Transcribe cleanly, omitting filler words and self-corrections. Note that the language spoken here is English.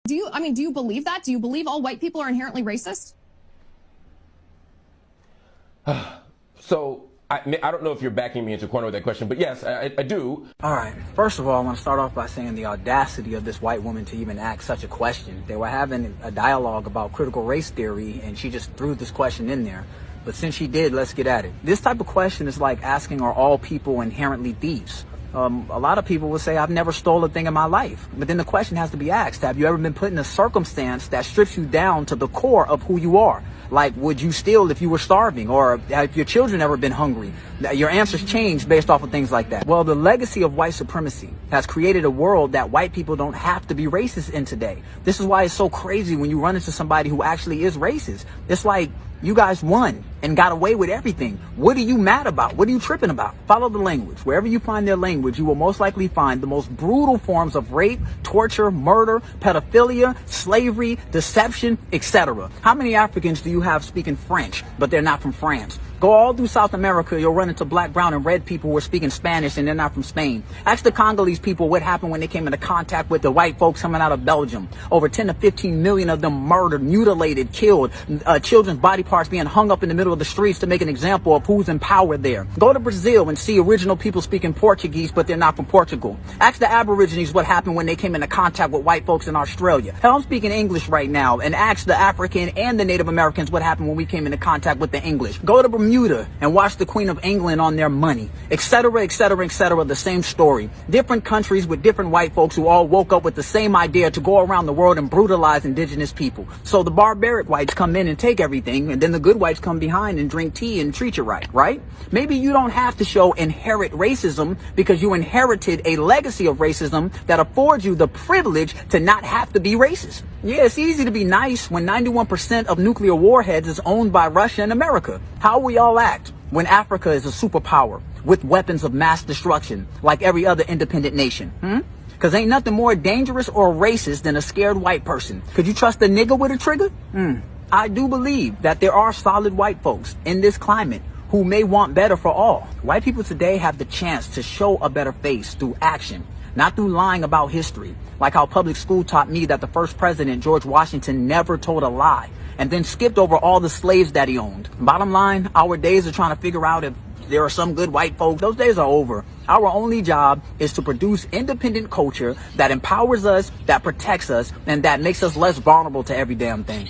Do you believe that? Do you believe all white people are inherently racist? So I don't know if you're backing me into a corner with that question, but yes, I do. All right. First of all, I want to start off by saying the audacity of this white woman to even ask such a question. They were having a dialogue about critical race theory, and she just threw this question in there. But since she did, let's get at it. This type of question is like asking, are all people inherently thieves? A lot of people will say, I've never stole a thing in my life. But then the question has to be asked, have you ever been put in a circumstance that strips you down to the core of who you are? Like, would you steal if you were starving? Or have your children ever been hungry? Your answers change based off of things like that. Well, the legacy of white supremacy has created a world that white people don't have to be racist in today. This is why it's so crazy when you run into somebody who actually is racist. It's like, you guys won and got away with everything. What are you mad about? What are you tripping about? Follow the language. Wherever you find their language, you will most likely find the most brutal forms of rape, torture, murder, pedophilia, slavery, deception, etc. How many Africans do you have speaking French, but they're not from France? Go all through South America, you'll run into black, brown, and red people who are speaking Spanish and they're not from Spain. Ask the Congolese people what happened when they came into contact with the white folks coming out of Belgium. Over 10 to 15 million of them murdered, mutilated, killed, children's body parts being hung up in the middle of the streets to make an example of who's in power there. Go to Brazil and see original people speaking Portuguese, but they're not from Portugal. Ask the Aborigines what happened when they came into contact with white folks in Australia. Hell, I'm speaking English right now, and ask the African and the Native Americans what happened when we came into contact with the English. Go to Bermuda and watch the Queen of England on their money, etc., etc., etc. The same story. Different countries with different white folks who all woke up with the same idea to go around the world and brutalize indigenous people. So the barbaric whites come in and take everything, and then the good whites come behind and drink tea and treat you right? Maybe you don't have to show inherent racism because you inherited a legacy of racism that affords you the privilege to not have to be racist. Yeah, it's easy to be nice when 91% of nuclear warheads is owned by Russia and America. How we all act when Africa is a superpower with weapons of mass destruction like every other independent nation? Because ain't nothing more dangerous or racist than a scared white person. Could you trust a nigga with a trigger? I do believe that there are solid white folks in this climate who may want better for all. White people today have the chance to show a better face through action, not through lying about history, like how public school taught me that the first president, George Washington, never told a lie and then skipped over all the slaves that he owned. Bottom line, our days of trying to figure out if there are some good white folks, those days are over. Our only job is to produce independent culture that empowers us, that protects us, and that makes us less vulnerable to every damn thing.